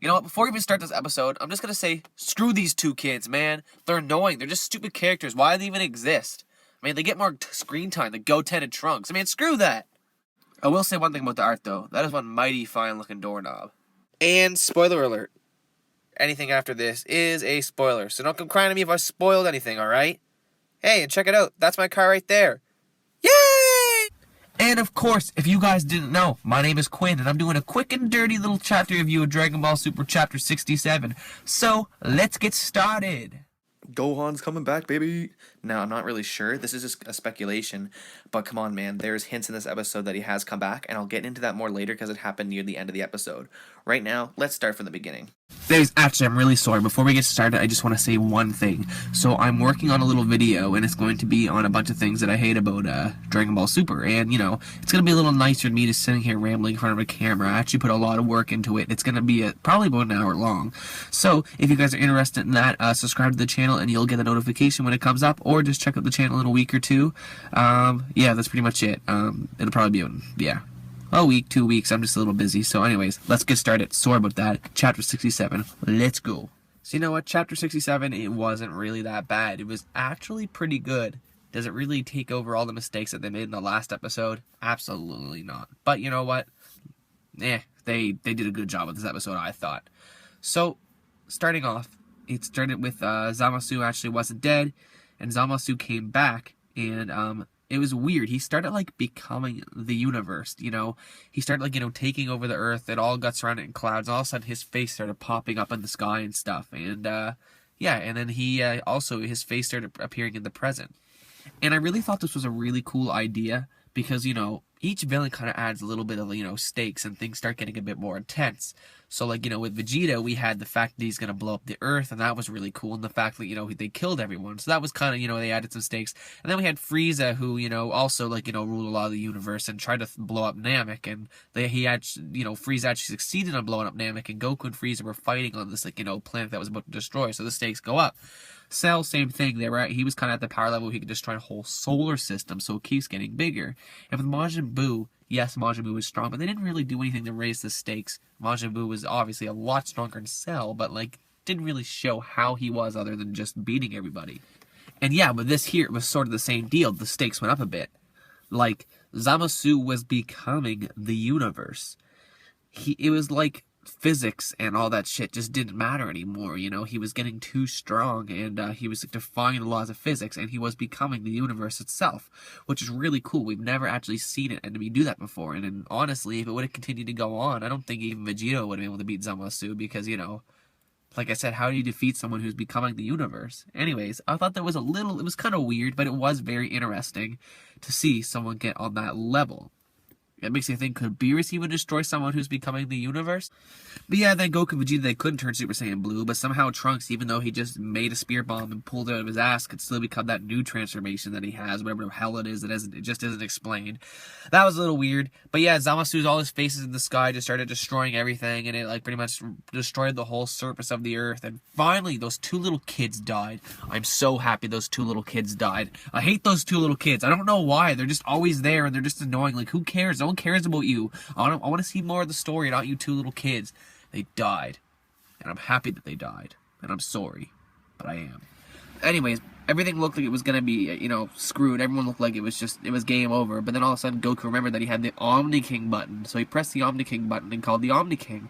You know what, before we even start this episode, I'm just gonna say, screw these two kids, man. They're annoying. They're just stupid characters. Why do they even exist? I mean, they get more screen time than Goten and Trunks. I mean, screw that. I will say one thing about the art, though. That is one mighty fine-looking doorknob. And spoiler alert. Anything after this is a spoiler, so don't come crying to me if I spoiled anything, alright? Hey, and check it out. That's my car right there. Yay! And of course, if you guys didn't know, my name is Quinn, and I'm doing a quick and dirty little chapter review of Dragon Ball Super Chapter 67. So, let's get started. Gohan's coming back, baby. Now, I'm not really sure. This is just a speculation. But come on, man. There's hints in this episode that he has come back. And I'll get into that more later because it happened near the end of the episode. Right now, let's start from the beginning. Actually, I'm really sorry. Before we get started, I just want to say one thing. So, I'm working on a little video, and it's going to be on a bunch of things that I hate about Dragon Ball Super. And, you know, it's going to be a little nicer than me just sitting here rambling in front of a camera. I actually put a lot of work into it. It's going to be probably about an hour long. So, if you guys are interested in that, subscribe to the channel, and you'll get a notification when it comes up, or just check out the channel in a week or two. Yeah, that's pretty much it. It'll probably be, a week, 2 weeks. I'm just a little busy. So anyways, let's get started. Sorry about that. Chapter 67. Let's go. So you know what? Chapter 67, it wasn't really that bad. It was actually pretty good. Does it really take over all the mistakes that they made in the last episode? Absolutely not. But you know what? They did a good job with this episode, I thought. So, starting off, it started with Zamasu actually wasn't dead, and Zamasu came back, and it was weird. He started like becoming the universe, you know. He started like, you know, taking over the earth. It all got surrounded in clouds. All of a sudden his face started popping up in the sky and stuff. And yeah, and then he also his face started appearing in the present. And I really thought this was a really cool idea because, you know, each villain kind of adds a little bit of, you know, stakes and things start getting a bit more intense. So, like, you know, with Vegeta, we had the fact that he's going to blow up the Earth, and that was really cool, and the fact that, you know, they killed everyone. So that was kind of, you know, they added some stakes. And then we had Frieza, who, you know, also, like, you know, ruled a lot of the universe and tried to blow up Namek, and Frieza actually succeeded on blowing up Namek, and Goku and Frieza were fighting on this, like, you know, planet that was about to destroy, so the stakes go up. Cell, same thing. He was kind of at the power level where he could destroy a whole solar system, so it keeps getting bigger. And with Majin Buu, yes, Majin Buu was strong, but they didn't really do anything to raise the stakes. Majin Buu was obviously a lot stronger than Cell, but, like, didn't really show how he was other than just beating everybody. And yeah, but this here was sort of the same deal. The stakes went up a bit. Like, Zamasu was becoming the universe. It was like physics and all that shit just didn't matter anymore, you know. He was getting too strong, and he was defying the laws of physics, and he was becoming the universe itself, which is really cool. We've never actually seen it and we do that before, and honestly, if it would have continued to go on, I don't think even Vegeta would have been able to beat Zamasu, because, you know, like I said, how do you defeat someone who's becoming the universe? Anyways, I thought that was it was kind of weird, but it was very interesting to see someone get on that level. It makes me think, could Beerus even destroy someone who's becoming the universe? But yeah, then Goku and Vegeta, they couldn't turn Super Saiyan Blue, but somehow Trunks, even though he just made a spear bomb and pulled it out of his ass, could still become that new transformation that he has, whatever the hell it is, it just isn't explained. That was a little weird. But yeah, Zamasu's all his faces in the sky just started destroying everything, and it like pretty much destroyed the whole surface of the earth, and finally those two little kids died. I'm so happy those two little kids died. I hate those two little kids. I don't know why. They're just always there, and they're just annoying. Like, who cares? No one cares about you. I want to see more of the story, not you two little kids. They died, and I'm happy that they died, and I'm sorry, but I am. Anyways, everything looked like it was gonna be, you know, screwed. Everyone looked like it was game over, but then all of a sudden Goku remembered that he had the Omni King button, so he pressed the Omni King button and called the Omni King.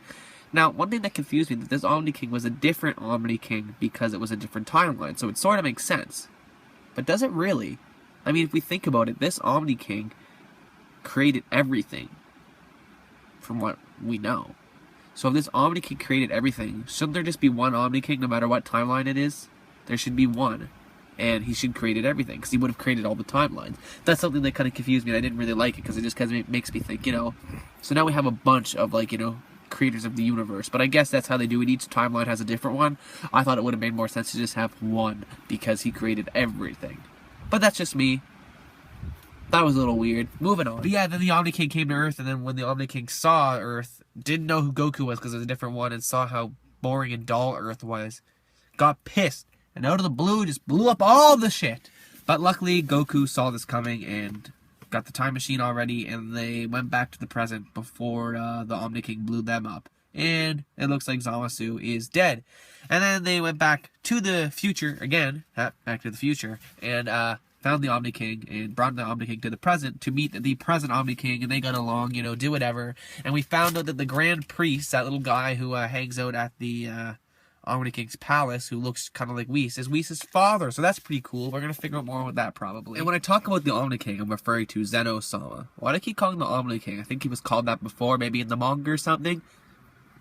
Now, one thing that confused me, that this Omni King was a different Omni King because it was a different timeline, so it sort of makes sense. But does it really? I mean, if we think about it, this Omni King created everything, from what we know. So if this Omni King created everything, shouldn't there just be one Omni King no matter what timeline it is? There should be one. And he should have created everything, because he would have created all the timelines. That's something that kind of confused me, and I didn't really like it, because it just kind of makes me think, you know. So now we have a bunch of, like, you know, creators of the universe. But I guess that's how they do it. Each timeline has a different one. I thought it would have made more sense to just have one, because he created everything. But that's just me. That was a little weird. Moving on. But yeah, then the Omni King came to Earth, and then when the Omni King saw Earth, didn't know who Goku was because it was a different one, and saw how boring and dull Earth was, got pissed, and out of the blue just blew up all the shit. But luckily, Goku saw this coming and got the time machine already, and they went back to the present before the Omni King blew them up. and it looks like Zamasu is dead. And then they went back to the future again, back to the future, and found the Omni King and brought the Omni King to the present to meet the present Omni King, and they got along, do whatever. And we found out that the Grand Priest, that little guy who hangs out at the Omni King's palace, who looks kind of like Whis, is Whis' father. So that's pretty cool. We're going to figure out more about that probably. And when I talk about the Omni King, I'm referring to Zeno-sama. Why do I keep calling him the Omni King? I think he was called that before, maybe in the manga or something.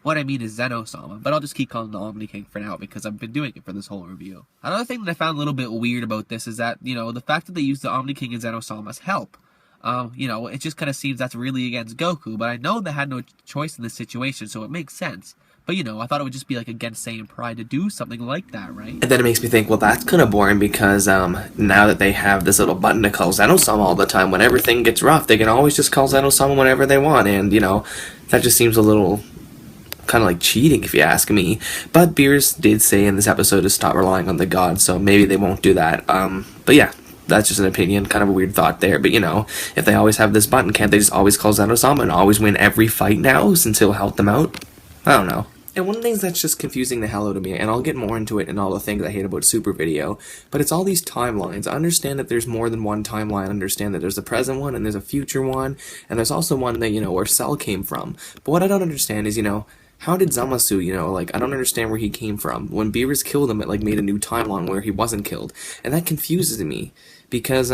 What I mean is Zeno-sama, but I'll just keep calling him the Omni King for now because I've been doing it for this whole review. Another thing that I found a little bit weird about this is that, the fact that they use the Omni King and Zeno-sama's help. It just kind of seems that's really against Goku, but I know they had no choice in this situation, so it makes sense. But, I thought it would just be, like, against Saiyan Pride to do something like that, right? And then it makes me think, well, that's kind of boring because now that they have this little button to call Zeno-sama all the time, when everything gets rough, they can always just call Zeno-sama whenever they want, and, that just seems a little kind of like cheating if you ask me. But Beerus did say in this episode to stop relying on the gods, so maybe they won't do that. But yeah, that's just an opinion, kind of a weird thought there. But if they always have this button, can't they just always call Zeno-sama and always win every fight now since he'll help them out? I don't know. And one of the things that's just confusing the hell out of me, and I'll get more into it in all the things I hate about Super Video, but it's all these timelines. I understand that there's more than one timeline. I understand that there's a present one, and there's a future one, and there's also one that, where Cell came from. But what I don't understand is, how did Zamasu, I don't understand where he came from. When Beerus killed him, it, made a new timeline where he wasn't killed. And that confuses me, because,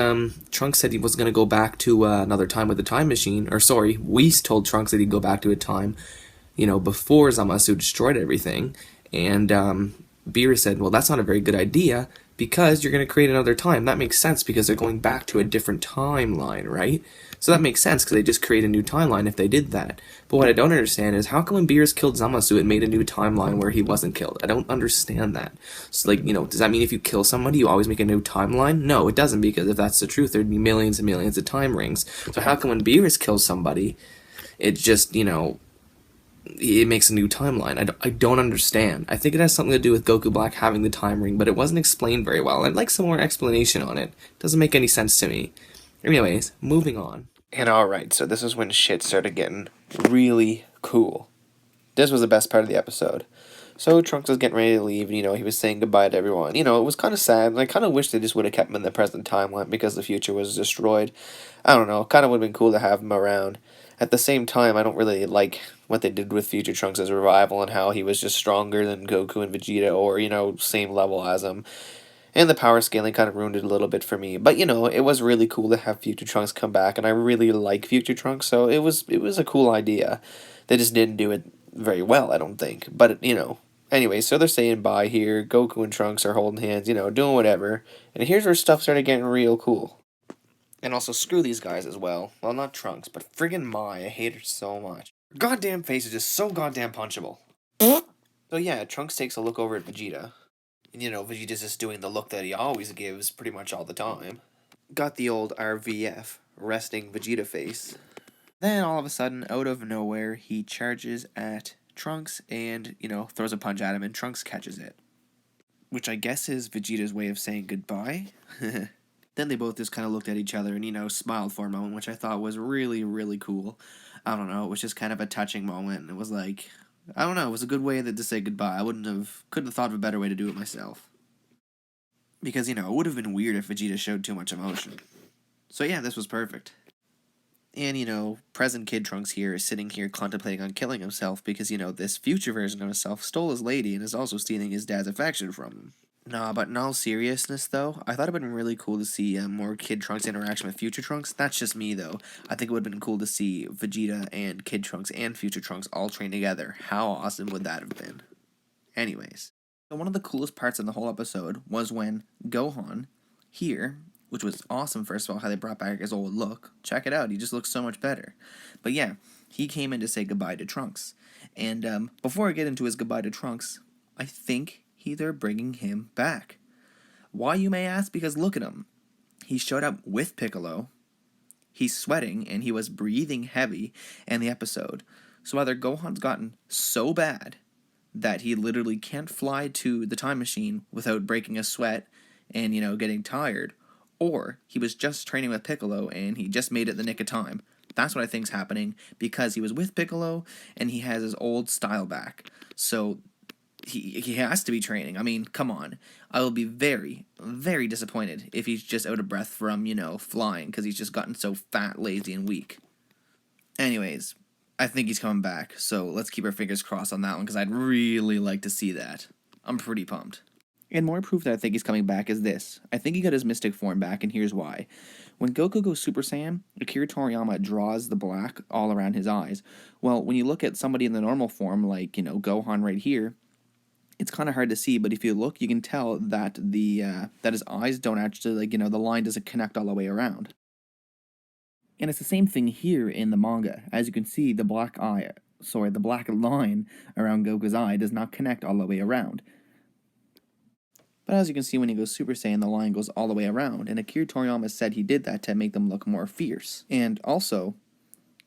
Trunks said he was going to go back to, another time with the time machine, or sorry, Whis told Trunks that he'd go back to a time, before Zamasu destroyed everything, and, Beerus said, well, that's not a very good idea, because you're going to create another time. That makes sense, because they're going back to a different timeline, right? So that makes sense, because they just create a new timeline if they did that. But what I don't understand is, how come when Beerus killed Zamasu, it made a new timeline where he wasn't killed? I don't understand that. So, does that mean if you kill somebody, you always make a new timeline? No, it doesn't, because if that's the truth, there'd be millions and millions of time rings. So how come when Beerus kills somebody, it just, it makes a new timeline? I don't understand. I think it has something to do with Goku Black having the time ring, but it wasn't explained very well. I'd like some more explanation on it. Doesn't make any sense to me. Anyways, moving on. And alright, so this is when shit started getting really cool. This was the best part of the episode. So Trunks was getting ready to leave, and, he was saying goodbye to everyone. It was kind of sad, and I kind of wish they just would have kept him in the present timeline because the future was destroyed. I don't know, kind of would have been cool to have him around. At the same time, I don't really like what they did with Future Trunks' revival and how he was just stronger than Goku and Vegeta, or, same level as him. And the power scaling kind of ruined it a little bit for me. But, it was really cool to have Future Trunks come back, and I really like Future Trunks, so it was a cool idea. They just didn't do it very well, I don't think. But, anyway, so they're saying bye here. Goku and Trunks are holding hands, doing whatever. And here's where stuff started getting real cool. And also, screw these guys as well. Well, not Trunks, but friggin' Mai. I hate her so much. Her goddamn face is just so goddamn punchable. So yeah, Trunks takes a look over at Vegeta. And Vegeta's just doing the look that he always gives pretty much all the time. Got the old RVF, resting Vegeta face. Then all of a sudden, out of nowhere, he charges at Trunks and, throws a punch at him, and Trunks catches it. Which I guess is Vegeta's way of saying goodbye. Then they both just kind of looked at each other and, smiled for a moment, which I thought was really, really cool. I don't know, it was just kind of a touching moment, and it was like, I don't know, it was a good way to say goodbye. I couldn't have thought of a better way to do it myself. Because, it would have been weird if Vegeta showed too much emotion. So yeah, this was perfect. And, present Kid Trunks here is sitting here contemplating on killing himself because, this future version of himself stole his lady and is also stealing his dad's affection from him. Nah, but in all seriousness, though, I thought it would have been really cool to see more Kid Trunks interaction with Future Trunks. That's just me, though. I think it would have been cool to see Vegeta and Kid Trunks and Future Trunks all train together. How awesome would that have been? Anyways, so one of the coolest parts in the whole episode was when Gohan, here, which was awesome, first of all, how they brought back his old look. Check it out, he just looks so much better. But yeah, he came in to say goodbye to Trunks. And before I get into his goodbye to Trunks, I think they're bringing him back. Why, you may ask? Because look at him. He showed up with Piccolo. He's sweating, and he was breathing heavy in the episode. So either Gohan's gotten so bad that he literally can't fly to the time machine without breaking a sweat and, getting tired, or he was just training with Piccolo and he just made it the nick of time. That's what I think's happening, because he was with Piccolo and he has his old style back. So he has to be training. I mean, come on. I will be very, very disappointed if he's just out of breath from, flying, because he's just gotten so fat, lazy, and weak. Anyways, I think he's coming back, so let's keep our fingers crossed on that one, because I'd really like to see that. I'm pretty pumped. And more proof that I think he's coming back is this. I think he got his Mystic form back, and here's why. When Goku goes Super Saiyan, Akira Toriyama draws the black all around his eyes. Well, when you look at somebody in the normal form, like, Gohan right here, it's kind of hard to see, but if you look, you can tell that that his eyes don't actually, the line doesn't connect all the way around. And it's the same thing here in the manga. As you can see, the black line around Goku's eye does not connect all the way around. But as you can see, when he goes Super Saiyan, the line goes all the way around, and Akira Toriyama said he did that to make them look more fierce. And also,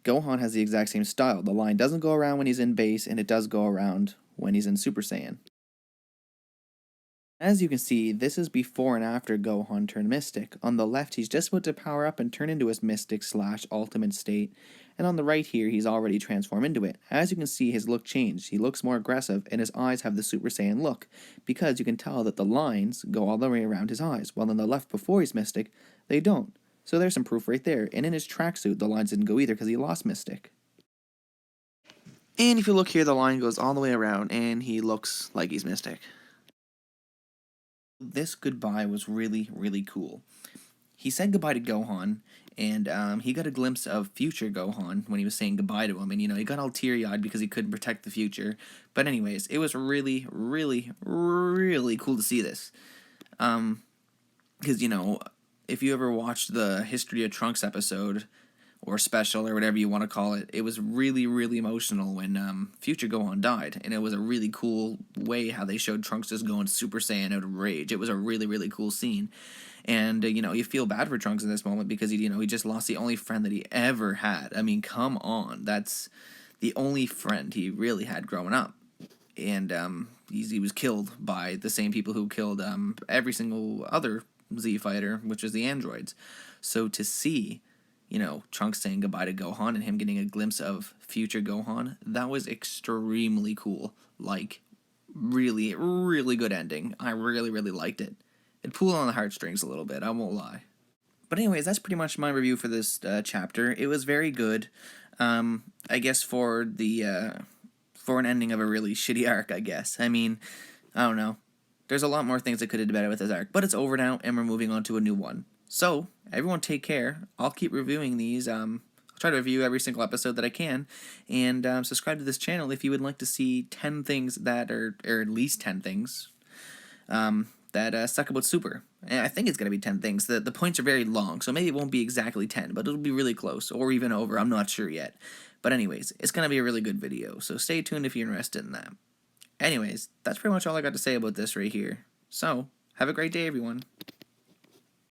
Gohan has the exact same style. The line doesn't go around when he's in base, and it does go around when he's in Super Saiyan. As you can see, this is before and after Gohan turned Mystic. On the left, he's just about to power up and turn into his Mystic/Ultimate state, and on the right here, he's already transformed into it. As you can see, his look changed. He looks more aggressive, and his eyes have the Super Saiyan look, because you can tell that the lines go all the way around his eyes, while on the left before he's Mystic, they don't. So there's some proof right there, and in his tracksuit, the lines didn't go either because he lost Mystic. And if you look here, the line goes all the way around, and he looks like he's Mystic. This goodbye was really, really cool. He said goodbye to Gohan, and he got a glimpse of future Gohan when he was saying goodbye to him, and he got all teary-eyed because he couldn't protect the future. But anyways, it was really, really, really cool to see this. Because, if you ever watched the History of Trunks episode, or special, or whatever you want to call it, it was really, really emotional when future Gohan died, and it was a really cool way how they showed Trunks just going Super Saiyan out of rage. It was a really, really cool scene, and you feel bad for Trunks in this moment because he just lost the only friend that he ever had. I mean, come on, that's the only friend he really had growing up, and he was killed by the same people who killed every single other Z fighter, which was the androids. So to see Trunks saying goodbye to Gohan and him getting a glimpse of future Gohan, that was extremely cool. Like, really, really good ending. I really, really liked it. It pulled on the heartstrings a little bit, I won't lie. But anyways, that's pretty much my review for this chapter. It was very good. I guess for an ending of a really shitty arc, I guess. I mean, I don't know. There's a lot more things I could have done better with this arc, but it's over now, and we're moving on to a new one. So, everyone take care. I'll keep reviewing these. I'll try to review every single episode that I can. And subscribe to this channel if you would like to see 10 things that or at least 10 things that suck about Super. And I think it's going to be 10 things. The points are very long, so maybe it won't be exactly 10, but it'll be really close, or even over. I'm not sure yet. But anyways, it's going to be a really good video, so stay tuned if you're interested in that. Anyways, that's pretty much all I got to say about this right here. So, have a great day, everyone.